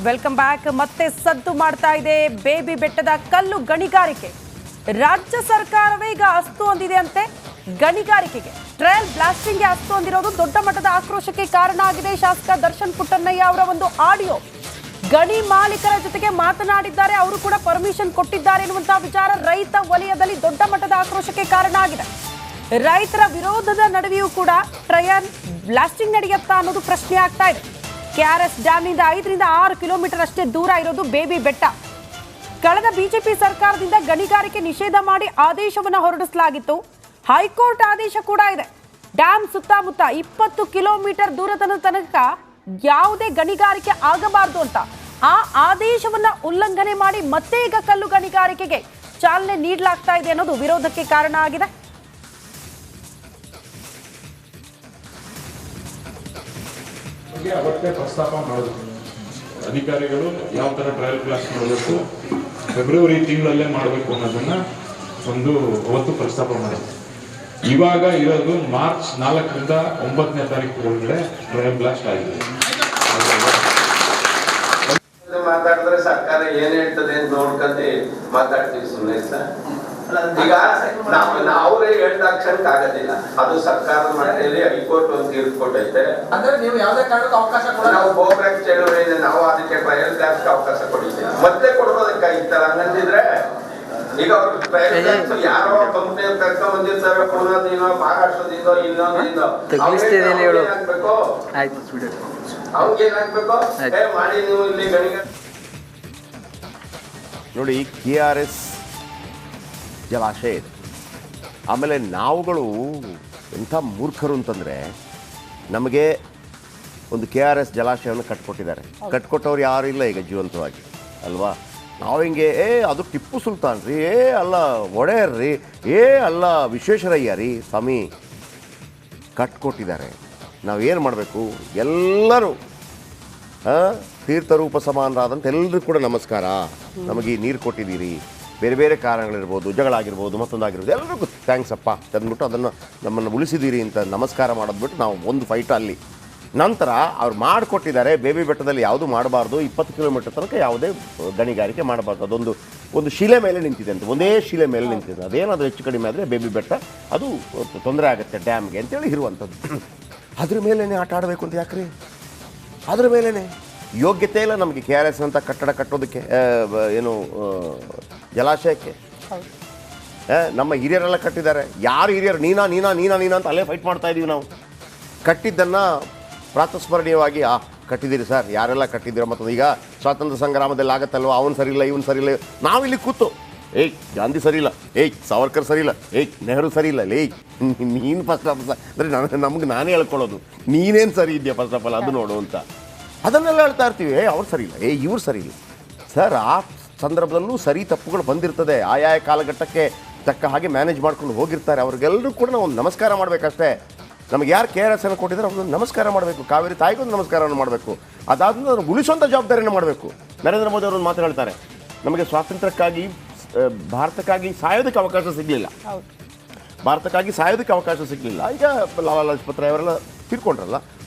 Welcome back. ಮತ್ತೆ ಸದ್ದು ಮಾಡ್ತಾ ಇದೆ ಬೇಬಿ ಬೆಟ್ಟದ ಕಲ್ಲು ಗಣಿಗಾರಿಕೆ. ರಾಜ್ಯ ಸರ್ಕಾರವೇ ಈಗ ಅಸ್ತು ಅಂದಿದೆ ಅಂತೆ. ಗಣಿಗಾರಿಕೆಗೆ ಟ್ರಯಲ್ ಬ್ಲಾಸ್ಟಿಂಗ್ಗೆ ಅಸ್ತು ಅಂದಿರೋದು ದೊಡ್ಡ ಮಟ್ಟದ ಆಕ್ರೋಶಕ್ಕೆ ಕಾರಣ ಆಗಿದೆ. ಶಾಸಕ ದರ್ಶನ್ ಪುಟ್ಟಣ್ಣಯ್ಯ ಅವರ ಒಂದು ಆಡಿಯೋ ಗಣಿ ಮಾಲೀಕರ ಜೊತೆಗೆ ಮಾತನಾಡಿದ್ದಾರೆ. ಅವರು ಕೂಡ ಪರ್ಮಿಷನ್ ಕೊಟ್ಟಿದ್ದಾರೆ ಎನ್ನುವಂತಹ ವಿಚಾರ ರೈತ ವಲಯದಲ್ಲಿ ದೊಡ್ಡ ಮಟ್ಟದ ಆಕ್ರೋಶಕ್ಕೆ ಕಾರಣ ಆಗಿದೆ. ರೈತರ ವಿರೋಧದ ನಡುವೆಯೂ ಕೂಡ ಟ್ರಯಲ್ ಬ್ಲಾಸ್ಟಿಂಗ್ ನಡೆಯುತ್ತಾ ಅನ್ನೋದು ಪ್ರಶ್ನೆ ಆಗ್ತಾ ಇದೆ. ಕೆಆರ್ಎಸ್ ಡ್ಯಾಂನಿಂದ 5 ರಿಂದ 6 ಕಿಲೋಮೀಟರ್ ಅಷ್ಟೇ ದೂರ ಇರೋದು ಬೇಬಿ ಬೆಟ್ಟ. ಕಳೆದ ಬಿಜೆಪಿ ಸರ್ಕಾರದಿಂದ ಗಣಿಗಾರಿಕೆ ನಿಷೇಧ ಮಾಡಿ ಆದೇಶವನ್ನು ಹೊರಡಿಸಲಾಗಿತ್ತು. ಹೈಕೋರ್ಟ್ ಆದೇಶ ಕೂಡ ಇದೆ. ಡ್ಯಾಮ್ ಸುತ್ತಮುತ್ತ 20 ಕಿಲೋಮೀಟರ್ ದೂರದ ತನಕ ಯಾವುದೇ ಗಣಿಗಾರಿಕೆ ಆಗಬಾರದು ಅಂತ ಆ ಆದೇಶವನ್ನ ಉಲ್ಲಂಘನೆ ಮಾಡಿ ಮತ್ತೆ ಈಗ ಕಲ್ಲು ಗಣಿಗಾರಿಕೆಗೆ ಚಾಲನೆ ನೀಡಲಾಗ್ತಾ ಇದೆ ಅನ್ನೋದು ವಿರೋಧಕ್ಕೆ ಕಾರಣ ಆಗಿದೆ. ಅವತ್ತೇ ಪ್ರಸ್ತಾಪ ಮಾಡೋದು ಅಧಿಕಾರಿಗಳು ಯಾವ ತರ ಟ್ರಯಲ್ ಕ್ಲಾಸ್ ಮಾಡಬೇಕು, ಫೆಬ್ರವರಿ ತಿಂಗಳಲ್ಲೇ ಮಾಡಬೇಕು ಅನ್ನೋದನ್ನ ಅವತ್ತು ಪ್ರಸ್ತಾಪ ಮಾಡೋದು. ಇವಾಗ ಇರೋದು ಮಾರ್ಚ್ 4 ರಿಂದ 9ನೇ ತಾರೀಕು ಒಳಗಡೆ ಟ್ರಯಲ್ ಬ್ಲಾಸ್ಟ್ ಆಗಿದೆ. ಮಾತಾಡಿದ್ರೆ ಸರ್ಕಾರ ಏನ್ ಹೇಳ್ತದೆ ಅಂತ ನೋಡ್ಕೊಂಡು ಮಾತಾಡ್ತೀವಿ ಸುಮ್ಮನೆ ಸರ್. ಈಗ ಅವರೇ ಹೇಳ್ದಾಕ್ಷಣಕ್ಕೆ ಆಗೋದಿಲ್ಲ. ಅದು ಸರ್ಕಾರದ ಮಟ್ಟದಲ್ಲಿ ಹೈಕೋರ್ಟ್ ಒಂದು ತೀರ್ಪು ಕೊಟ್ಟೈತೆ. ಅಂದ್ರೆ ನೀವು ಯಾವುದೇ ಕಾರಣಕ್ಕೂ ಅವಕಾಶ ಕೊಡಲ್ಲ. ನಾವು ಗೋಬ್ಯಾಕ್ ಚಳುವಳಿಯಿಂದ ನಾವು ಅದಕ್ಕೆ ಟ್ರಯಲ್ ಬ್ಲಾಸ್ಟ್ ಅವಕಾಶ ಕೊಡಿದ್ದೀವಿ. ಮತ್ತೆ ಕೊಡ್ಬೋದಕ್ಕಾಗಿತ್ತಲ್ಲ. ಹಂಗಂತಿದ್ರೆ ಈಗ ಅವ್ರು ಟ್ರಯಲ್ ಬ್ಲಾಸ್ಟ್ ಯಾರೋ ಕಂಪ್ನಿ ಕರ್ಕೊಂಡ್ ಬಂದಿರ್ತಾರೆ, ಪುಣದಿಂದ ಮಹಾರಾಷ್ಟ್ರದಿಂದ ಇನ್ನೊಂದಿಂದ ಏನಾಗ್ಬೇಕು, ಅವ್ರಿಗೇನಾಗ್ಬೇಕು ಮಾಡಿ ನೀವು ಇಲ್ಲಿ ನೋಡಿ. KRS ಜಲಾಶಯ ಇದೆ. ಆಮೇಲೆ ನಾವುಗಳು ಎಂಥ ಮೂರ್ಖರು ಅಂತಂದರೆ, ನಮಗೆ ಒಂದು KRS ಜಲಾಶಯವನ್ನು ಕಟ್ಕೊಟ್ಟಿದ್ದಾರೆ. ಕಟ್ಕೊಟ್ಟವ್ರು ಯಾರು ಇಲ್ಲ ಈಗ ಜೀವಂತವಾಗಿ ಅಲ್ವಾ. ನಾವು ಹಿಂಗೆ ಅದು ಟಿಪ್ಪು ಸುಲ್ತಾನ್ ರೀ, ಅಲ್ಲ ಒಡೆಯರ್ ರೀ, ಅಲ್ಲ ವಿಶ್ವೇಶ್ವರಯ್ಯ ರೀ. ಸ್ವಾಮಿ ಕಟ್ಕೊಟ್ಟಿದ್ದಾರೆ. ನಾವೇನು ಮಾಡಬೇಕು? ಎಲ್ಲರೂ ತೀರ್ಥರೂಪ ಸಮಾನರಾದಂಥ ಎಲ್ಲರೂ ಕೂಡ ನಮಸ್ಕಾರ, ನಮಗೆ ನೀರು ಕೊಟ್ಟಿದ್ದೀರಿ, ಬೇರೆ ಬೇರೆ ಕಾರಣಗಳಿರ್ಬೋದು, ಜಗಳ ಆಗಿರ್ಬೋದು, ಮತ್ತೊಂದಾಗಿರ್ಬೋದು, ಎಲ್ಲರಿಗೂ ಥ್ಯಾಂಕ್ಸ್ ಅಪ್ಪ ತಂದ್ಬಿಟ್ಟು ಅದನ್ನು ನಮ್ಮನ್ನು ಉಳಿಸಿದ್ದೀರಿ ಅಂತ ನಮಸ್ಕಾರ ಮಾಡೋದ್ಬಿಟ್ಟು ನಾವು ಒಂದು ಫೈಟ್ ಅಲ್ಲಿ. ನಂತರ ಅವ್ರು ಮಾಡಿಕೊಟ್ಟಿದ್ದಾರೆ. ಬೇಬಿ ಬೆಟ್ಟದಲ್ಲಿ ಯಾವುದು ಮಾಡಬಾರ್ದು, 20 ಕಿಲೋಮೀಟರ್ ತನಕ ಯಾವುದೇ ಗಣಿಗಾರಿಕೆ ಮಾಡಬಾರ್ದು. ಒಂದು ಶಿಲೆ ಮೇಲೆ ನಿಂತಿದೆ ಅಂತ, ಒಂದೇ ಶಿಲೆ ಮೇಲೆ ನಿಂತಿದೆ. ಅದೇನಾದರೂ ಹೆಚ್ಚು ಕಡಿಮೆ ಆದರೆ ಬೇಬಿ ಬೆಟ್ಟ ಅದು ತೊಂದರೆ ಆಗುತ್ತೆ ಡ್ಯಾಮ್ಗೆ ಅಂತೇಳಿ ಇರುವಂಥದ್ದು. ಅದ್ರ ಮೇಲೇ ಆಟ ಆಡಬೇಕು ಅಂತ ಯಾಕ್ರಿ? ಅದ್ರ ಮೇಲೇ ಯೋಗ್ಯತೆ ಇಲ್ಲ ನಮಗೆ KRS ಅಂತ ಕಟ್ಟಡ ಕಟ್ಟೋದಕ್ಕೆ, ಏನು ಜಲಾಶಯಕ್ಕೆ. ನಮ್ಮ ಹಿರಿಯರೆಲ್ಲ ಕಟ್ಟಿದ್ದಾರೆ. ಯಾರು ಹಿರಿಯರು? ನೀನಾ ಅಂತ ಅಲ್ಲೇ ಫೈಟ್ ಮಾಡ್ತಾ ಇದ್ದೀವಿ ನಾವು. ಕಟ್ಟಿದ್ದನ್ನು ಪ್ರಾತಸ್ಮರಣೀಯವಾಗಿ ಕಟ್ಟಿದ್ದೀರಿ ಸರ್, ಯಾರೆಲ್ಲ ಕಟ್ಟಿದ್ದೀರ. ಮತ್ತು ಈಗ ಸ್ವಾತಂತ್ರ್ಯ ಸಂಗ್ರಾಮದಲ್ಲಿ ಆಗತ್ತಲ್ವ, ಅವನು ಸರಿ ಇಲ್ಲ ಇವನು ಸರಿ ಇಲ್ಲ. ನಾವಿಲ್ಲಿ ಕೂತು ಗಾಂಧಿ ಸರಿ ಇಲ್ಲ, ಸಾವರ್ಕರ್ ಸರಿ ಇಲ್ಲ, ನೆಹರು ಸರಿ ಇಲ್ಲ, ನೀನು ಫಸ್ಟ್ ಆಫ್ ಅಂದರೆ ನಮ್ಗೆ ನಾನೇ ಹೇಳ್ಕೊಳ್ಳೋದು, ನೀನೇನು ಸರಿ ಇದೆಯಾ ಫಸ್ಟ್ ಆಫ್ ಆಲ್ ಅದು ನೋಡು ಅಂತ. ಅದನ್ನೆಲ್ಲ ಹೇಳ್ತಾ ಇರ್ತೀವಿ. ಅವ್ರು ಸರಿ ಇಲ್ಲ, ಇವ್ರು ಸರಿ ಇಲ್ಲ ಸರ್. ಆ ಸಂದರ್ಭದಲ್ಲೂ ಸರಿ ತಪ್ಪುಗಳು ಬಂದಿರ್ತದೆ. ಆಯಾಯ ಕಾಲಘಟ್ಟಕ್ಕೆ ತಕ್ಕ ಹಾಗೆ ಮ್ಯಾನೇಜ್ ಮಾಡ್ಕೊಂಡು ಹೋಗಿರ್ತಾರೆ. ಅವ್ರಿಗೆಲ್ಲರೂ ಕೂಡ ನಾವು ಒಂದು ನಮಸ್ಕಾರ ಮಾಡಬೇಕಷ್ಟೇ. ನಮಗೆ ಯಾರು KRS ಅನ್ನು ಕೊಟ್ಟಿದ್ದಾರೆ ಅವ್ರಿಗೆ ನಮಸ್ಕಾರ ಮಾಡಬೇಕು. ಕಾವೇರಿ ತಾಯಿಗೊಂದು ನಮಸ್ಕಾರವನ್ನು ಮಾಡಬೇಕು. ಅದಾದ್ಮೇಲೆ ಅದನ್ನು ಉಳಿಸುವಂಥ ಜವಾಬ್ದಾರಿಯನ್ನು ಮಾಡಬೇಕು. ನರೇಂದ್ರ ಮೋದಿ ಅವರು ಮಾತು ಹೇಳ್ತಾರೆ, ನಮಗೆ ಸ್ವಾತಂತ್ರ್ಯಕ್ಕಾಗಿ ಭಾರತಕ್ಕಾಗಿ ಸಾಯೋದಕ್ಕೆ ಅವಕಾಶ ಸಿಗಲಿಲ್ಲ, ಭಾರತಕ್ಕಾಗಿ ಸಾಯೋದಕ್ಕೆ ಅವಕಾಶ ಸಿಗಲಿಲ್ಲ. ಈಗ ಲಾಲಾ ಲಜಪತ್ ರಾಯ್ ಅವರೆಲ್ಲ ತೀರ್ಕೊಂಡ್ರಲ್ಲ,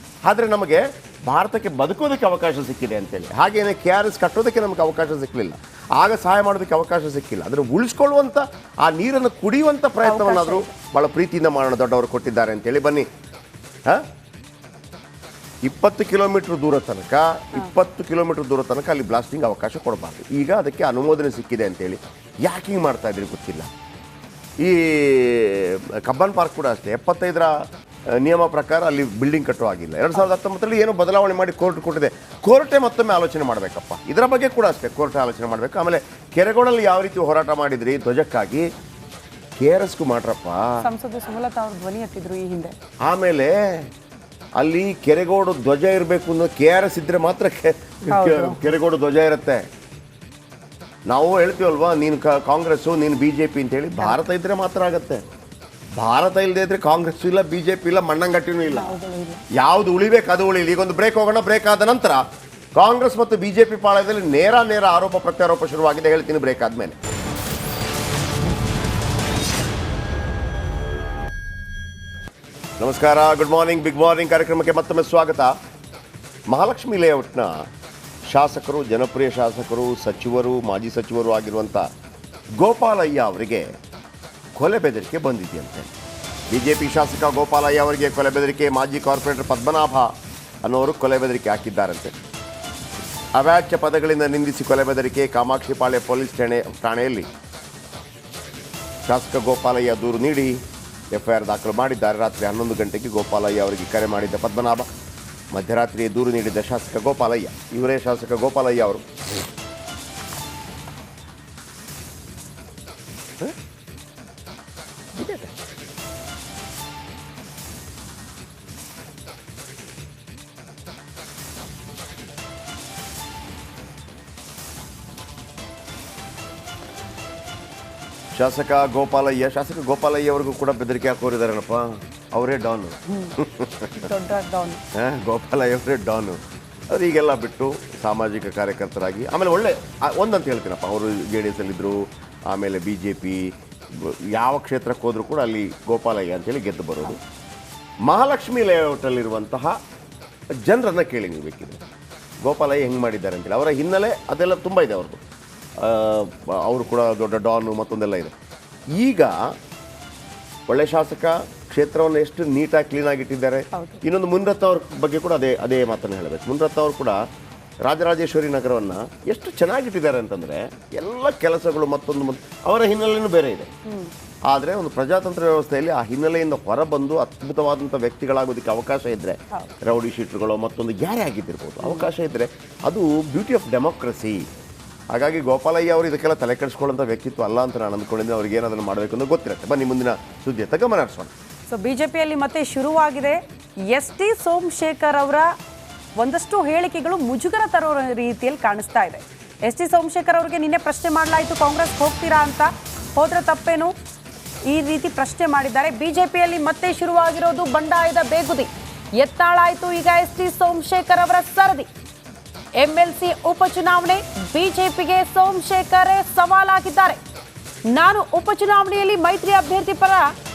ಆದರೆ ನಮಗೆ ಭಾರತಕ್ಕೆ ಬದುಕೋದಕ್ಕೆ ಅವಕಾಶ ಸಿಕ್ಕಿದೆ ಅಂತೇಳಿ. ಹಾಗೇನೆ KRS ಕಟ್ಟೋದಕ್ಕೆ ನಮಗೆ ಅವಕಾಶ ಸಿಕ್ಕಲಿಲ್ಲ, ಆಗ ಸಹಾಯ ಮಾಡೋದಕ್ಕೆ ಅವಕಾಶ ಸಿಕ್ಕಿಲ್ಲ. ಅದನ್ನು ಉಳಿಸ್ಕೊಳ್ಳುವಂಥ, ಆ ನೀರನ್ನು ಕುಡಿಯುವಂಥ ಪ್ರಯತ್ನವನ್ನಾದರೂ ಭಾಳ ಪ್ರೀತಿಯಿಂದ ಮಾಡೋಣ, ದೊಡ್ಡವರು ಕೊಟ್ಟಿದ್ದಾರೆ ಅಂತೇಳಿ. ಬನ್ನಿ, 20 ಕಿಲೋಮೀಟರ್ ದೂರ ತನಕ ಅಲ್ಲಿ ಬ್ಲಾಸ್ಟಿಂಗ್ ಅವಕಾಶ ಕೊಡಬಾರ್ದು. ಈಗ ಅದಕ್ಕೆ ಅನುಮೋದನೆ ಸಿಕ್ಕಿದೆ ಅಂತೇಳಿ ಯಾಕೆ ಹಿಂಗೆ ಮಾಡ್ತಾ ಇದ್ರಿ ಗೊತ್ತಿಲ್ಲ. ಈ ಕಬ್ಬನ್ ಪಾರ್ಕ್ ಕೂಡ ಅಷ್ಟೇ, 75ರ ನಿಯಮ ಪ್ರಕಾರ ಅಲ್ಲಿ ಬಿಲ್ಡಿಂಗ್ ಕಟ್ಟೋ ಆಗಿಲ್ಲ. 2019ರಲ್ಲಿ ಏನೋ ಬದಲಾವಣೆ ಮಾಡಿ ಕೋರ್ಟ್ ಕೊಟ್ಟಿದೆ. ಕೋರ್ಟೇ ಮತ್ತೊಮ್ಮೆ ಆಲೋಚನೆ ಮಾಡಬೇಕಪ್ಪ. ಇದರ ಬಗ್ಗೆ ಕೂಡ ಅಷ್ಟೇ ಕೋರ್ಟೇ ಆಲೋಚನೆ ಮಾಡಬೇಕು. ಆಮೇಲೆ ಕೆರೆಗೋಡಲ್ಲಿ ಯಾವ ರೀತಿ ಹೋರಾಟ ಮಾಡಿದ್ರಿ ಧ್ವಜಕ್ಕಾಗಿ, KRSಗೂ ಮಾಡ್ರಪ್ಪ. ಸಂಸದ ಸುಮಲತಾ ಅವರು ಧ್ವನಿ ಎತ್ತಿದ್ರು ಈ ಹಿಂದೆ. ಆಮೇಲೆ ಅಲ್ಲಿ ಕೆರೆಗೋಡು ಧ್ವಜ ಇರಬೇಕು ಅನ್ನೋ KRS ಇದ್ರೆ ಮಾತ್ರ ಕೆರೆಗೋಡು ಧ್ವಜ ಇರುತ್ತೆ. ನಾವು ಹೇಳ್ತೀವಲ್ವಾ, ನೀನು ಕಾಂಗ್ರೆಸ್ಸು, ನೀನು BJP ಅಂತೇಳಿ. ಭಾರತ ಇದ್ರೆ ಮಾತ್ರ ಆಗತ್ತೆ. ಭಾರತ ಇಲ್ಲದೆ ಇದ್ರೆ ಕಾಂಗ್ರೆಸ್ ಇಲ್ಲ, BJP ಇಲ್ಲ, ಮಣ್ಣಂಗಟ್ಟಿನೂ ಇಲ್ಲ. ಯಾವುದು ಉಳಿಬೇಕು ಅದು ಉಳಿಲಿ. ಈಗೊಂದು ಬ್ರೇಕ್ ಹೋಗೋಣ. ಬ್ರೇಕ್ ಆದ ನಂತರ ಕಾಂಗ್ರೆಸ್ ಮತ್ತು BJP ಪಾಳಯದಲ್ಲಿ ನೇರ ಆರೋಪ ಪ್ರತ್ಯಾರೋಪ ಶುರುವಾಗಿದೆ. ಹೇಳ್ತೀನಿ ಬ್ರೇಕ್ ಆದಮೇಲೆ. ನಮಸ್ಕಾರ, ಗುಡ್ ಮಾರ್ನಿಂಗ್, ಬಿಗ್ ಮಾರ್ನಿಂಗ್ ಕಾರ್ಯಕ್ರಮಕ್ಕೆ ಮತ್ತೊಮ್ಮೆ ಸ್ವಾಗತ. ಮಹಾಲಕ್ಷ್ಮಿ ಲೇಔಟ್ನ ಶಾಸಕರು, ಜನಪ್ರಿಯ ಶಾಸಕರು, ಸಚಿವರು, ಮಾಜಿ ಸಚಿವರು ಆಗಿರುವಂಥ ಗೋಪಾಲಯ್ಯ ಅವರಿಗೆ ಕೊಲೆ ಬೆದರಿಕೆ ಬಂದಿದೆಯಂತೆ. ಬಿಜೆಪಿ ಶಾಸಕ ಗೋಪಾಲಯ್ಯ ಅವರಿಗೆ ಕೊಲೆ ಬೆದರಿಕೆ. ಮಾಜಿ ಕಾರ್ಪೊರೇಟರ್ ಪದ್ಮನಾಭ ಅನ್ನೋರು ಕೊಲೆ ಬೆದರಿಕೆ ಹಾಕಿದ್ದಾರಂತೆ. ಅವ್ಯಾಚ್ಯ ಪದಗಳಿಂದ ನಿಂದಿಸಿ ಕೊಲೆ ಬೆದರಿಕೆ. ಕಾಮಾಕ್ಷಿಪಾಳ್ಯ ಪೊಲೀಸ್ ಠಾಣೆಯಲ್ಲಿ ಶಾಸಕ ಗೋಪಾಲಯ್ಯ ದೂರು ನೀಡಿ ಎಫ್ಐಆರ್ ದಾಖಲು ಮಾಡಿದ್ದಾರೆ. ರಾತ್ರಿ 11 ಗಂಟೆಗೆ ಗೋಪಾಲಯ್ಯ ಅವರಿಗೆ ಕರೆ ಮಾಡಿದ್ದ ಪದ್ಮನಾಭ, ಮಧ್ಯರಾತ್ರಿಯೇ ದೂರು ನೀಡಿದ್ದ ಶಾಸಕ ಗೋಪಾಲಯ್ಯ. ಇವರೇ ಶಾಸಕ ಗೋಪಾಲಯ್ಯ ಅವರು. ಶಾಸಕ ಗೋಪಾಲಯ್ಯ ಅವ್ರಿಗೂ ಕೂಡ ಬೆದರಿಕೆ ಹಾಕೋರಿದಾರೇನಪ್ಪ. ಅವರೇ ಡಾನು, ದೊಡ್ಡ ಡಾನ್. ಗೋಪಾಲಯ್ಯ ಅವರೇ ಡಾನು. ಅದು ಈಗೆಲ್ಲ ಬಿಟ್ಟು ಸಾಮಾಜಿಕ ಕಾರ್ಯಕರ್ತರಾಗಿ ಆಮೇಲೆ ಒಳ್ಳೆ ಒಂದಂತ ಹೇಳ್ತೀನಪ್ಪ, ಅವರು JDS ಅಲ್ಲಿದ್ದರು, ಆಮೇಲೆ BJP ಯಾವ ಕ್ಷೇತ್ರಕ್ಕೆ ಹೋದರೂ ಕೂಡ ಅಲ್ಲಿ ಗೋಪಾಲಯ್ಯ ಅಂತೇಳಿ ಗೆದ್ದು ಬರೋದು. ಮಹಾಲಕ್ಷ್ಮಿ ಲೇಔಟಲ್ಲಿರುವಂತಹ ಜನರನ್ನು ಕೇಳಿ ನೀವು ಬೇಕಿದ್ರೆ ಗೋಪಾಲಯ್ಯ ಹೆಂಗೆ ಮಾಡಿದ್ದಾರೆ ಅಂತೇಳಿ. ಅವರ ಹಿನ್ನೆಲೆ ಅದೆಲ್ಲ ತುಂಬ ಇದೆ ಅವ್ರದ್ದು. ಅವರು ಕೂಡ ದೊಡ್ಡ ಡಾನು ಮತ್ತೊಂದೆಲ್ಲ ಇದೆ. ಈಗ ಒಳ್ಳೆ ಶಾಸಕ, ಕ್ಷೇತ್ರವನ್ನು ಎಷ್ಟು ನೀಟಾಗಿ ಕ್ಲೀನಾಗಿ ಇಟ್ಟಿದ್ದಾರೆ. ಇನ್ನೊಂದು ಮುನ್ರತ್ನ ಅವ್ರ ಬಗ್ಗೆ ಕೂಡ ಅದೇ ಮಾತನ್ನು ಹೇಳಬೇಕು. ಮುನ್ರತ್ನ ಅವರು ಕೂಡ ರಾಜರಾಜೇಶ್ವರಿ ನಗರವನ್ನು ಎಷ್ಟು ಚೆನ್ನಾಗಿಟ್ಟಿದ್ದಾರೆ ಅಂತಂದರೆ ಎಲ್ಲ ಕೆಲಸಗಳು ಮತ್ತೊಂದು ಅವರ ಹಿನ್ನೆಲೆಯೂ ಬೇರೆ ಇದೆ. ಆದರೆ ಒಂದು ಪ್ರಜಾತಂತ್ರ ವ್ಯವಸ್ಥೆಯಲ್ಲಿ ಆ ಹಿನ್ನೆಲೆಯಿಂದ ಹೊರಬಂದು ಅದ್ಭುತವಾದಂಥ ವ್ಯಕ್ತಿಗಳಾಗೋದಕ್ಕೆ ಅವಕಾಶ ಇದ್ದರೆ, ರೌಡಿ ಶೀಟ್ರುಗಳು ಮತ್ತೊಂದು ಯಾರೇ ಆಗಿದ್ದಿರ್ಬೋದು, ಅವಕಾಶ ಇದ್ದರೆ ಅದು ಬ್ಯೂಟಿ ಆಫ್ ಡೆಮೋಕ್ರಸಿ. ಹಾಗಾಗಿ ಗೋಪಾಲಯ್ಯ ಅವರು ಇದಕ್ಕೆಲ್ಲ ತಲೆ ಕೆಡಿಸ್ಕೊಳ್ಳೋಂಥ ವ್ಯಕ್ತಿತ್ವ ಅಲ್ಲ ಅಂತ ನಾನು ಅಂದ್ಕೊಂಡಿದ್ದೆ. ಅವ್ರಿಗೆ ಏನಾದರೂ ಮಾಡಬೇಕು ಅಂತ ಗೊತ್ತಿರುತ್ತೆ. ಬನ್ನಿ ಮುಂದಿನ ಸುದ್ದಿ ಗಮನ ಹರಿಸೋಣ. ಸೊ ಬಿಜೆಪಿಯಲ್ಲಿ ಮತ್ತೆ ಶುರುವಾಗಿದೆ. ST ಸೋಮಶೇಖರ್ ಅವರ ಒಂದಷ್ಟು ಹೇಳಿಕೆಗಳು ಮುಜುಗರ ತರೋ ರೀತಿಯಲ್ಲಿ ಕಾಣಿಸ್ತಾ ಇದೆ. ST ಸೋಮಶೇಖರ್ ಅವರಿಗೆ ನಿನ್ನೆ ಪ್ರಶ್ನೆ ಮಾಡಲಾಯಿತು, ಕಾಂಗ್ರೆಸ್ ಹೋಗ್ತೀರಾ ಅಂತ. ಹೋದ್ರೆ ತಪ್ಪೇನು, ಈ ರೀತಿ ಪ್ರಶ್ನೆ ಮಾಡಿದ್ದಾರೆ. ಬಿಜೆಪಿಯಲ್ಲಿ ಮತ್ತೆ ಶುರುವಾಗಿರೋದು ಬಂಡಾಯದ ಬೇಗುದಿ. ಎತ್ತಾಳಾಯಿತು ಈಗ ST ಸೋಮಶೇಖರ್ ಅವರ ಸರದಿ. MLC ಉಪಚುನಾವಣೆ, ಬಿಜೆಪಿಗೆ ಸೋಮಶೇಖರ್ ಸವಾಲಾಗಿದ್ದಾರೆ. ನಾನು ಉಪಚುನಾವಣೆಯಲ್ಲಿ ಮೈತ್ರಿ ಅಭ್ಯರ್ಥಿ ಪರ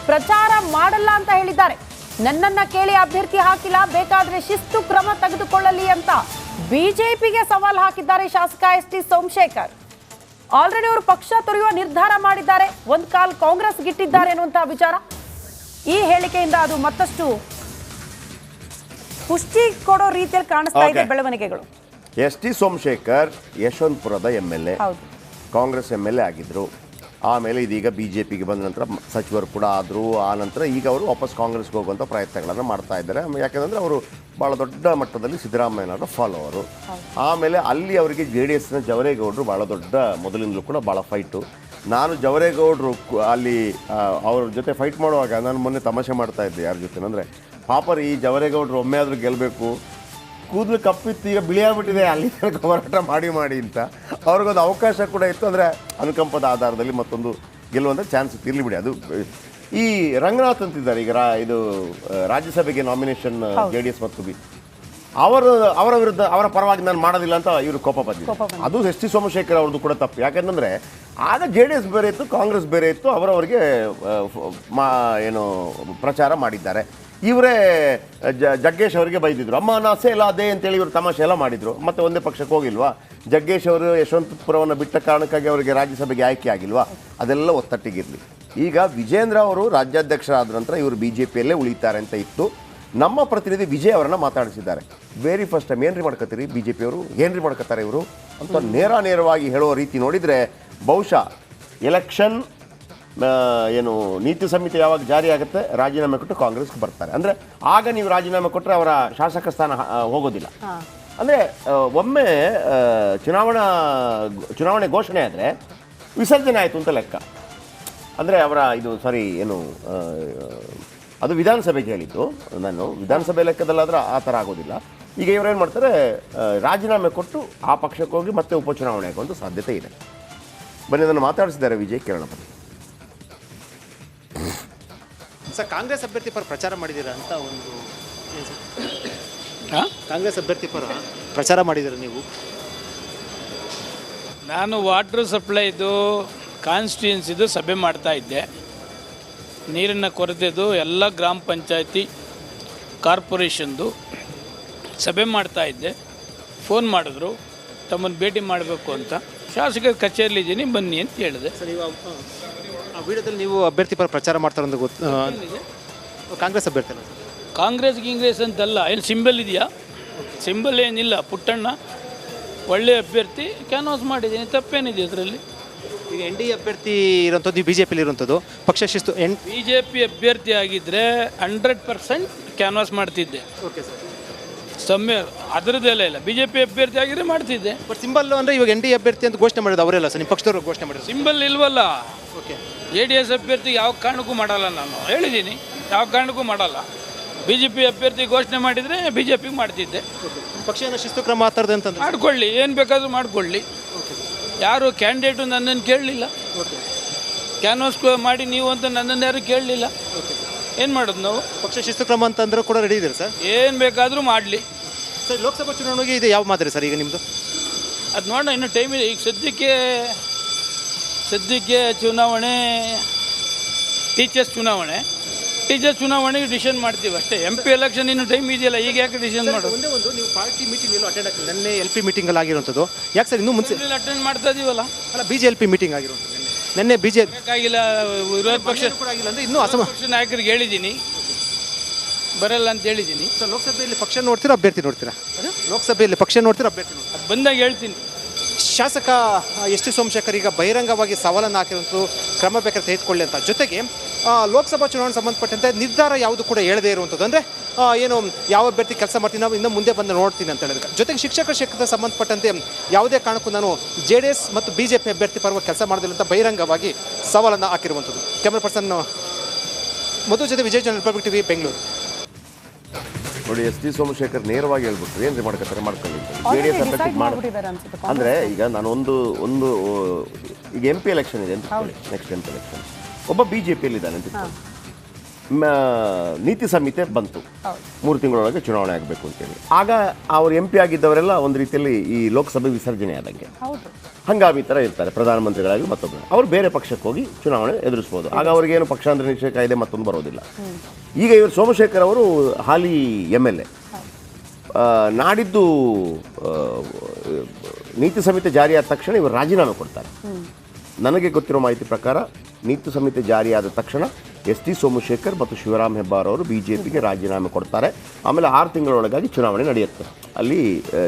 ಪ್ರಚಾರ ಮಾಡಲ್ಲ ಅಂತ ಹೇಳಿದ್ದಾರೆ. ನನ್ನನ್ನ ಕೇಳಿ ಅಭ್ಯರ್ಥಿ ಹಾಕಿಲ್ಲ, ಬೇಕಾದ್ರೆ ಶಿಸ್ತು ಕ್ರಮ ತೆಗೆದುಕೊಳ್ಳಲಿ ಅಂತ ಬಿಜೆಪಿಗೆ ಸವಾಲು ಹಾಕಿದ್ದಾರೆ ಶಾಸಕ ST ಸೋಮಶೇಖರ್. ಆಲ್ರೆಡಿ ಅವರು ಪಕ್ಷ ತೊರೆಯುವ ನಿರ್ಧಾರ ಮಾಡಿದ್ದಾರೆ. ಒಂದ್ ಕಾಲ್ ಕಾಂಗ್ರೆಸ್ ಗಿಟ್ಟಿದ್ದಾರೆ ಅನ್ನುವಂತಹ ವಿಚಾರ. ಈ ಹೇಳಿಕೆಯಿಂದ ಅದು ಮತ್ತಷ್ಟು ಪುಷ್ಟಿ ಕೊಡೋ ರೀತಿಯಲ್ಲಿ ಕಾಣಿಸ್ತಾ ಇದೆ ಬೆಳವಣಿಗೆಗಳು. ST Somashekar ಯಶವಂತಪುರದ MLA, Congress MLA ಆಗಿದ್ದರು. ಆಮೇಲೆ ಇದೀಗ BJPಗೆ ಬಂದ ನಂತರ ಸಚಿವರು ಕೂಡ ಆದರು. ಆ ನಂತರ ಈಗ ಅವರು ವಾಪಸ್ ಕಾಂಗ್ರೆಸ್ಗೆ ಹೋಗುವಂಥ ಪ್ರಯತ್ನಗಳನ್ನು ಮಾಡ್ತಾ ಇದ್ದಾರೆ. ಯಾಕೆಂದರೆ ಅವರು ಭಾಳ ದೊಡ್ಡ ಮಟ್ಟದಲ್ಲಿ ಸಿದ್ದರಾಮಯ್ಯನವರ ಫಾಲೋವರು. ಆಮೇಲೆ ಅಲ್ಲಿ ಅವರಿಗೆ JDSನ ಜವರೇಗೌಡರು ಭಾಳ ದೊಡ್ಡ, ಮೊದಲಿಂದಲೂ ಕೂಡ ಭಾಳ ಫೈಟು. ನಾನು ಜವರೇಗೌಡರು ಅಲ್ಲಿ ಅವ್ರ ಜೊತೆ ಫೈಟ್ ಮಾಡುವಾಗ ನಾನು ಮೊನ್ನೆ ತಮಾಷೆ ಮಾಡ್ತಾ ಇದ್ದೆ ಯಾರ ಜೊತೆ ಅಂದರೆ, ಪಾಪರ್ ಈ ಜವರೇಗೌಡರು ಒಮ್ಮೆ ಆದರೂ ಗೆಲ್ಲಬೇಕು, ಕೂದಲು ಕಪ್ಪಿತ್ತು, ಈಗ ಬಿಳಿಯಾಗ್ಬಿಟ್ಟಿದೆ, ಅಲ್ಲಿ ತನಕ ಹೋರಾಟ ಮಾಡಿ ಅಂತ ಅವ್ರಿಗೊಂದು ಅವಕಾಶ ಕೂಡ ಇತ್ತು. ಅಂದರೆ ಅನುಕಂಪದ ಆಧಾರದಲ್ಲಿ ಮತ್ತೊಂದು ಗೆಲ್ಲುವಂಥ ಚಾನ್ಸ್ ಇತ್ತು, ಇರಲಿ ಬಿಡಿ. ಅದು ಈ ರಂಗನಾಥ್ ಅಂತಿದ್ದಾರೆ ಈಗ ಇದು ರಾಜ್ಯಸಭೆಗೆ ನಾಮಿನೇಷನ್ JDS ಮತ್ತು ಅವರ ವಿರುದ್ಧ, ಅವರ ಪರವಾಗಿ ನಾನು ಮಾಡೋದಿಲ್ಲ ಅಂತ ಇವರು ಕೋಪ ಬಂದಿದ್ದಾರೆ. ಅದು ST ಸೋಮಶೇಖರ್ ಅವ್ರದ್ದು ಕೂಡ ತಪ್ಪು. ಯಾಕೆಂದರೆ ಆಗ JDS ಬೇರೆ ಇತ್ತು, ಕಾಂಗ್ರೆಸ್ ಬೇರೆ ಇತ್ತು. ಅವರವರಿಗೆ ಏನು ಪ್ರಚಾರ ಮಾಡಿದ್ದಾರೆ. ಇವರೇ ಜಗ್ಗೇಶ್ ಅವರಿಗೆ ಬೈದಿದ್ರು, ಅಮ್ಮ ನಾ ಸೇಲ ಅದೇ ಅಂತೇಳಿ ಇವರು ತಮಾಷೆ ಎಲ್ಲ ಮಾಡಿದರು. ಮತ್ತು ಒಂದೇ ಪಕ್ಷಕ್ಕೆ ಹೋಗಿಲ್ವಾ? ಜಗ್ಗೇಶ್ ಅವರು ಯಶವಂತಪುರವನ್ನು ಬಿಟ್ಟ ಕಾರಣಕ್ಕಾಗಿ ಅವರಿಗೆ ರಾಜ್ಯಸಭೆಗೆ ಆಯ್ಕೆ ಆಗಿಲ್ವಾ? ಅದೆಲ್ಲ ಒತ್ತಟ್ಟಿಗಿರಲಿ. ಈಗ ವಿಜೇಂದ್ರ ಅವರು ರಾಜ್ಯಾಧ್ಯಕ್ಷರಾದ ನಂತರ ಇವರು BJPಯಲ್ಲೇ ಉಳಿತಾರೆ ಅಂತ ಇತ್ತು. ನಮ್ಮ ಪ್ರತಿನಿಧಿ ವಿಜಯ್ ಅವರನ್ನು ಮಾತಾಡಿಸಿದ್ದಾರೆ. ವೆರಿ ಫಸ್ಟ್ ಟೈಮ್ ಏನ್ರಿ ಮಾಡ್ಕೋತೀರಿ BJPಯವರು, ಏನ್ರಿ ಮಾಡ್ಕೋತಾರೆ ಇವರು ಅಂತ ನೇರವಾಗಿ ಹೇಳೋ ರೀತಿ ನೋಡಿದರೆ ಬಹುಶಃ ಎಲೆಕ್ಷನ್ ಏನು ನೀತಿ ಸಂಹಿತೆ ಯಾವಾಗ ಜಾರಿ ಆಗುತ್ತೆ, ರಾಜೀನಾಮೆ ಕೊಟ್ಟು ಕಾಂಗ್ರೆಸ್ಗೆ ಬರ್ತಾರೆ. ಅಂದರೆ ಆಗ ನೀವು ರಾಜೀನಾಮೆ ಕೊಟ್ಟರೆ ಅವರ ಶಾಸಕ ಸ್ಥಾನ ಹೋಗೋದಿಲ್ಲ. ಅಂದರೆ ಒಮ್ಮೆ ಚುನಾವಣೆ ಘೋಷಣೆ ಆದರೆ ವಿಸರ್ಜನೆ ಆಯಿತು ಅಂತ ಲೆಕ್ಕ. ಅಂದರೆ ಅವರ ಅದು ವಿಧಾನಸಭೆಗೆ ಹೇಳಿದ್ದು. ನಾನು ವಿಧಾನಸಭೆ ಲೆಕ್ಕದಲ್ಲಾದ್ರೆ ಆ ಥರ ಆಗೋದಿಲ್ಲ. ಈಗ ಇವರೇನು ಮಾಡ್ತಾರೆ, ರಾಜೀನಾಮೆ ಕೊಟ್ಟು ಆ ಪಕ್ಷಕ್ಕೆ ಹೋಗಿ ಮತ್ತೆ ಉಪಚುನಾವಣೆ ಆಗುವಂಥ ಸಾಧ್ಯತೆ ಇದೆ. ಬನ್ನಿ, ಅದನ್ನು ಮಾತಾಡಿಸಿದ್ದಾರೆ ವಿಜಯ್, ಕೇಳೋಣ ಬನ್ನಿ. ಸರ್, ಕಾಂಗ್ರೆಸ್ ಅಭ್ಯರ್ಥಿ ಪರ ಪ್ರಚಾರ ಮಾಡಿದ್ದೀರಾ ಅಂತ ಒಂದು ಕಾಂಗ್ರೆಸ್ ಅಭ್ಯರ್ಥಿ ಪರ ಪ್ರಚಾರ ಮಾಡಿದ್ದೀರಾ ನೀವು? ನಾನು ವಾಟರ್ ಸಪ್ಲೈದು ಕಾನ್ಸ್ಟಿಟ್ಯೂನ್ಸಿದು ಸಭೆ ಮಾಡ್ತಾ ಇದ್ದೆ. ನೀರಿನ ಕೊರತೆದು ಎಲ್ಲ ಗ್ರಾಮ ಪಂಚಾಯತಿ ಕಾರ್ಪೊರೇಷನ್ದು ಸಭೆ ಮಾಡ್ತಾ ಇದ್ದೆ. ಫೋನ್ ಮಾಡಿದ್ರು, ತಮ್ಮನ್ನು ಭೇಟಿ ಮಾಡಬೇಕು ಅಂತ ಶಾಸಕರ ಕಚೇರಿಲಿದ್ದೀನಿ ಬನ್ನಿ ಅಂತ ಹೇಳಿದೆ. ಸರ್ ನೀವು ಆ ವಿಡಿಯೋದಲ್ಲಿ ನೀವು ಅಭ್ಯರ್ಥಿ ಪರ ಪ್ರಚಾರ ಮಾಡ್ತಾರೆ ಅಂತ ಗೊತ್ತು. ಕಾಂಗ್ರೆಸ್ ಅಭ್ಯರ್ಥಿ ಅಲ್ಲ ಸರ್? ಕಾಂಗ್ರೆಸ್ ಅಂತಲ್ಲ, ಏನು ಸಿಂಬಲ್ ಇದೆಯಾ? ಸಿಂಬಲ್ ಏನಿಲ್ಲ, ಪುಟ್ಟಣ್ಣ ಒಳ್ಳೆಯ ಅಭ್ಯರ್ಥಿ ಕ್ಯಾನ್ವಾಸ್ ಮಾಡಿದ್ದೀನಿ, ತಪ್ಪೇನಿದೆ ಅದರಲ್ಲಿ? ಈಗ ಎನ್ ಡಿ ಎ ಅಭ್ಯರ್ಥಿ ಇರೋಂಥದ್ದು, ನೀವು ಬಿ ಜೆ ಪಿಲಿ ಇರೋಂಥದ್ದು ಪಕ್ಷ ಶಿಸ್ತು BJP ಅಭ್ಯರ್ಥಿ ಆಗಿದ್ದರೆ 100% ಕ್ಯಾನ್ವಾಸ್ ಮಾಡ್ತಿದ್ದೆ. Okay sir. ಅದರದ್ದೆಲ್ಲ ಇಲ್ಲ. BJP ಅಭ್ಯರ್ಥಿ ಆಗಿದ್ರೆ ಮಾಡ್ತಿದ್ದೆ. ಬಟ್ ಸಿಂಬಲ್ ಅಂದರೆ ಇವಾಗ ಎನ್ ಡಿ ಎ ಅಭ್ಯರ್ಥಿ ಅಂತ ಘೋಷಣೆ ಮಾಡಿದ್ರು ಅವರೆಲ್ಲ ಸರ್, ನಿಮ್ಮ ಪಕ್ಷದವರು ಘೋಷಣೆ ಮಾಡಿದ್ರು. ಸಿಂಬಲ್ ಇಲ್ವಲ್ಲ. ಓಕೆ. JDS ಅಭ್ಯರ್ಥಿ ಯಾವ ಕಾರಣಕ್ಕೂ ಮಾಡಲ್ಲ, ನಾನು ಹೇಳಿದ್ದೀನಿ, ಯಾವ ಕಾರಣಕ್ಕೂ ಮಾಡಲ್ಲ. BJP ಅಭ್ಯರ್ಥಿ ಘೋಷಣೆ ಮಾಡಿದರೆ BJP ಮಾಡ್ತಿದ್ದೆ. ಪಕ್ಷ ಶಿಸ್ತು ಕ್ರಮ ಆ ಥರದ್ದು ಅಂತಂದ್ರೆ ಮಾಡ್ಕೊಳ್ಳಿ, ಏನು ಬೇಕಾದರೂ ಮಾಡ್ಕೊಳ್ಳಿ. ಯಾರು ಕ್ಯಾಂಡಿಡೇಟು ನನ್ನನ್ನು ಕೇಳಲಿಲ್ಲ. ಕ್ಯಾನ್ವಾಸ್ ಮಾಡಿ ನೀವು ಅಂತ ನನ್ನನ್ನು ಯಾರು ಕೇಳಲಿಲ್ಲ. ಏನು ಮಾಡೋದು ನಾವು? ಪಕ್ಷ ಶಿಸ್ತು ಕ್ರಮ ಅಂತಂದ್ರೆ ಕೂಡ ರೆಡಿ ಇದೆ ಸರ್? ಏನು ಬೇಕಾದರೂ ಮಾಡಲಿ ಸರ್. ಲೋಕಸಭಾ ಚುನಾವಣೆಗೆ ಇದು ಯಾವ ಮಾದರಿ ಸರ್ ಈಗ ನಿಮ್ಮದು? ಅದು ನೋಡೋಣ, ಇನ್ನೂ ಟೈಮ್ ಇದೆ. ಈಗ ಸದ್ಯಕ್ಕೆ ಚುನಾವಣೆ, ಟೀಚರ್ಸ್ ಚುನಾವಣೆಗೆ ಡಿಸಿಷನ್ ಮಾಡ್ತೀವಿ ಅಷ್ಟೇ. MP ಎಲೆಕ್ಷನ್ ಇನ್ನೂ ಟೈಮ್ ಇದೆಯಲ್ಲ, ಈಗ ಯಾಕೆ ಡಿಸಿಷನ್ ಮಾಡೋದು? ಒಂದೇ ಒಂದು, ನೀವು ಪಾರ್ಟಿ ಮೀಟಿಂಗ್ ಎಲ್ಲೂ ಅಟೆಂಡ್ ಆಗಿಲ್ಲ. ನೆನ್ನೆ LP ಮೀಟಿಂಗಲ್ಲಿ ಆಗಿರುವಂಥದ್ದು ಯಾಕೆ ಸರ್? ಇನ್ನೂ ಮುಂಚೆ ಅಟೆಂಡ್ ಮಾಡ್ತಾ ಇದೀವಲ್ಲ. ಅಲ್ಲ, BJP ಮೀಟಿಂಗ್ ಆಗಿರುವಂಥದ್ದು ನೆನ್ನೆ BJP ಆಗಿಲ್ಲ. ವಿರೋಧ ಪಕ್ಷ ಕೂಡ ಆಗಿಲ್ಲ ಅಂದರೆ ಇನ್ನೂ ಪಕ್ಷ ನಾಯಕರಿಗೆ ಹೇಳಿದ್ದೀನಿ, ಬರಲ್ಲ ಅಂತ ಹೇಳಿದ್ದೀನಿ. ಸರ್, ಲೋಕಸಭೆಯಲ್ಲಿ ಪಕ್ಷ ನೋಡ್ತೀರಾ ಅಭ್ಯರ್ಥಿ ನೋಡ್ತೀರಾ? ಲೋಕಸಭೆಯಲ್ಲಿ ಪಕ್ಷ ನೋಡ್ತೀರಾ ಅಭ್ಯರ್ಥಿ ನೋಡ್ತೀರಾ? ಅದು ಬಂದಾಗ ಹೇಳ್ತೀನಿ. ಶಾಸಕ ಎಸ್ ಟಿ ಸೋಮಶೇಖರ್ ಈಗ ಬಹಿರಂಗವಾಗಿ ಸವಾಲನ್ನು ಹಾಕಿರುವಂಥದ್ದು ಕ್ರಮ ಬೇಕಾದ್ರೆ ತೆಗೆದುಕೊಳ್ಳಿ ಅಂತ. ಜೊತೆಗೆ ಲೋಕಸಭಾ ಚುನಾವಣೆ ಸಂಬಂಧಪಟ್ಟಂತೆ ನಿರ್ಧಾರ ಯಾವುದು ಕೂಡ ಹೇಳದೇ ಇರುವಂಥದ್ದು, ಅಂದರೆ ಏನು ಯಾವ ಅಭ್ಯರ್ಥಿ ಕೆಲಸ ಮಾಡ್ತೀನಿ ನಾವು ಇನ್ನು ಮುಂದೆ ಬಂದು ನೋಡ್ತೀನಿ ಅಂತ ಹೇಳಿದ್ರೆ. ಜೊತೆಗೆ ಶಿಕ್ಷಕರ ಕ್ಷೇತ್ರದ ಸಂಬಂಧಪಟ್ಟಂತೆ ಯಾವುದೇ ಕಾರಣಕ್ಕೂ ನಾನು JDS ಮತ್ತು BJP ಅಭ್ಯರ್ಥಿ ಪರವಾಗಿ ಕೆಲಸ ಮಾಡೋದಿಲ್ಲ ಅಂತ ಬಹಿರಂಗವಾಗಿ ಸವಾಲನ್ನು ಹಾಕಿರುವಂಥದ್ದು. ಕ್ಯಾಮ್ರಾ ಪರ್ಸನ್ ಮಧು ಜೊತೆ ವಿಜಯ್ ಜನ, ರಿಪಬ್ಲಿಕ್ TV, ಬೆಂಗಳೂರು. ನೋಡಿ, ಎಸ್ ಟಿ ಸೋಮಶೇಖರ್ ನೇರವಾಗಿ ಹೇಳ್ಬಿಟ್ರು, ಏನು ಮಾಡ್ಕೊತಾರೆ ಮಾಡ್ಕೊಳ್ಳಿ. Already JDS decide ಅಭ್ಯರ್ಥಿ ಮಾಡ್ಬಿಟ್ಟಿದ್ದಾರೆ ಅನ್ಸುತ್ತೆ ಕಾಂಗ್ರೆಸ್. ಅಂದರೆ ಈಗ ನಾನು ಒಂದು ಈಗ MP ಎಲೆಕ್ಷನ್ ಇದೆ ಅಂತ ಹೇಳಿ, ನೆಕ್ಸ್ಟ್ MP ಎಲೆಕ್ಷನ್ ಒಬ್ಬ BJPಯಲ್ಲಿದ್ದಾನೆ ಅಂತ ಇಟ್ಕೊಳ್ಳಿ. ನೀತಿ ಸಂಹಿತೆ ಬಂತು, 3 ತಿಂಗಳೊಳಗೆ ಚುನಾವಣೆ ಆಗಬೇಕು ಅಂತೇಳಿ. ಆಗ ಅವರು MP ಆಗಿದ್ದವರೆಲ್ಲ ಒಂದು ರೀತಿಯಲ್ಲಿ ಈ ಲೋಕಸಭೆ ವಿಸರ್ಜನೆ ಆದಂಗೆ ಹಂಗಾಮಿ ಥರ ಇರ್ತಾರೆ, ಪ್ರಧಾನಮಂತ್ರಿಗಳಾಗಿ ಮತ್ತೊಬ್ಬರು. ಅವರು ಬೇರೆ ಪಕ್ಷಕ್ಕೆ ಹೋಗಿ ಚುನಾವಣೆ ಎದುರಿಸ್ಬೋದು. ಆಗ ಅವ್ರಿಗೇನು ಪಕ್ಷಾಂತರ ನಿಷೇಧ ಕಾಯ್ದೆ ಮತ್ತೊಂದು ಬರೋದಿಲ್ಲ. ಈಗ ಇವರು ಸೋಮಶೇಖರ್ ಅವರು ಹಾಲಿ MLA. ನಾಡಿದ್ದು ನೀತಿ ಸಂಹಿತೆ ಜಾರಿಯಾದ ತಕ್ಷಣ ಇವರು ರಾಜೀನಾಮೆ ಕೊಡ್ತಾರೆ. ನನಗೆ ಗೊತ್ತಿರೋ ಮಾಹಿತಿ ಪ್ರಕಾರ ನೀತಿ ಸಂಹಿತೆ ಜಾರಿಯಾದ ತಕ್ಷಣ ಎಸ್ ಟಿ ಸೋಮಶೇಖರ್ ಮತ್ತು ಶಿವರಾಮ್ ಹೆಬ್ಬಾರ್ ಅವರು BJPಗೆ ರಾಜೀನಾಮೆ ಕೊಡ್ತಾರೆ. ಆಮೇಲೆ 6 ತಿಂಗಳೊಳಗಾಗಿ ಚುನಾವಣೆ ನಡೆಯುತ್ತೆ. ಅಲ್ಲಿ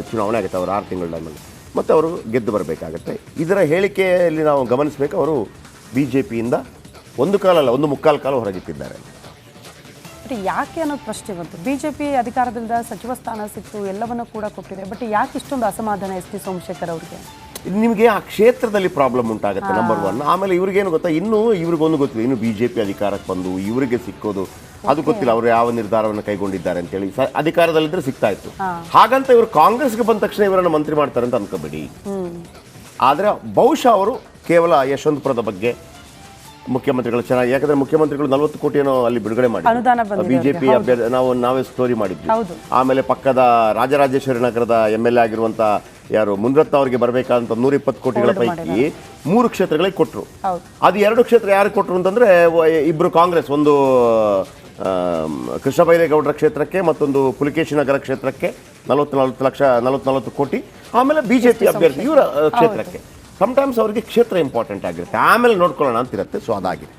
ಚುನಾವಣೆ ಆಗುತ್ತೆ ಅವರು 6 ತಿಂಗಳ ಟೈಮಲ್ಲಿ, ಮತ್ತು ಅವರು ಗೆದ್ದು ಬರಬೇಕಾಗತ್ತೆ. ಇದರ ಹೇಳಿಕೆಯಲ್ಲಿ ನಾವು ಗಮನಿಸಬೇಕು, ಅವರು BJPಯಿಂದ ಒಂದು ಕಾಲಲ್ಲ, ಒಂದು ಮುಕ್ಕಾಲು ಕಾಲ ಹೊರಗಿಟ್ಟಿದ್ದಾರೆ. ಬಟ್ ಯಾಕೆ ಅನ್ನೋದು ಪ್ರಶ್ನೆ ಬಂತು. BJP ಅಧಿಕಾರದಿಂದ ಸಚಿವ ಸ್ಥಾನ ಸಿಕ್ತು, ಎಲ್ಲವನ್ನೂ ಕೂಡ ಕೊಟ್ಟಿದೆ. ಬಟ್ ಯಾಕೆ ಇಷ್ಟೊಂದು ಅಸಮಾಧಾನ ಎಸ್ ಟಿ ಸೋಮಶೇಖರ್ ಅವರಿಗೆ? ನಿಮಗೆ ಆ ಕ್ಷೇತ್ರದಲ್ಲಿ ಪ್ರಾಬ್ಲಮ್ ಉಂಟಾಗುತ್ತೆ, ನಂಬರ್ 1. ಆಮೇಲೆ ಇವ್ರಿಗೇನು ಗೊತ್ತಾ, ಇನ್ನೂ ಇವ್ರಿಗೊಂದು ಗೊತ್ತಿಲ್ಲ, ಇನ್ನು BJP ಅಧಿಕಾರಕ್ಕೆ ಬಂದು ಇವರಿಗೆ ಸಿಕ್ಕೋದು ಅದು ಗೊತ್ತಿಲ್ಲ, ಅವರು ಯಾವ ನಿರ್ಧಾರವನ್ನು ಕೈಗೊಂಡಿದ್ದಾರೆ ಅಂತೇಳಿ. ಅಧಿಕಾರದಲ್ಲಿದ್ದರೆ ಸಿಗ್ತಾ ಇತ್ತು. ಹಾಗಂತ ಇವರು ಕಾಂಗ್ರೆಸ್ಗೆ ಬಂದ ತಕ್ಷಣ ಇವರನ್ನು ಮಂತ್ರಿ ಮಾಡ್ತಾರೆ ಅಂತ ಅನ್ಕೋಬೇಡಿ. ಆದರೆ ಬಹುಶಃ ಅವರು ಕೇವಲ ಯಶವಂತಪುರದ ಬಗ್ಗೆ ಮುಖ್ಯಮಂತ್ರಿಗಳು ಚೆನ್ನಾಗಿ, ಯಾಕಂದ್ರೆ ಮುಖ್ಯಮಂತ್ರಿಗಳು 40 ಕೋಟಿಯನ್ನು ಅಲ್ಲಿ ಬಿಡುಗಡೆ ಮಾಡಿ BJP ಅಭ್ಯರ್ಥಿ ನಾವೇ ಸ್ಟೋರಿ ಮಾಡಿದ್ವಿ. ಆಮೇಲೆ ಪಕ್ಕದ ರಾಜರಾಜೇಶ್ವರಿ ನಗರದ MLA ಆಗಿರುವಂತ ಯಾರು ಮುನ್ರತ್ನ ಅವರಿಗೆ ಬರಬೇಕಾದಂತ 120 ಕೋಟಿಗಳ ಪೈಕಿ 3 ಕ್ಷೇತ್ರಗಳಿಗೆ ಕೊಟ್ಟರು. ಅದು 2 ಕ್ಷೇತ್ರ ಯಾರಿಗೆ ಕೊಟ್ಟರು ಅಂತಂದ್ರೆ, ಇಬ್ಬರು ಕಾಂಗ್ರೆಸ್, ಒಂದು ಕೃಷ್ಣ ಬೈರೇಗೌಡರ ಕ್ಷೇತ್ರಕ್ಕೆ, ಮತ್ತೊಂದು ಪುಲಿಕೇಶಿ ನಗರ ಕ್ಷೇತ್ರಕ್ಕೆ 40 ಕೋಟಿ. ಆಮೇಲೆ BJP ಅಭ್ಯರ್ಥಿ ಇವರ ಕ್ಷೇತ್ರಕ್ಕೆ. ಸಮ್ಟೈಮ್ಸ್ ಅವರಿಗೆ ಕ್ಷೇತ್ರ ಇಂಪಾರ್ಟೆಂಟ್ ಆಗಿರುತ್ತೆ, ಆಮೇಲೆ ನೋಡ್ಕೊಳ್ಳೋಣ ಅಂತಿರುತ್ತೆ. ಸೊ ಅದಾಗಿದೆ.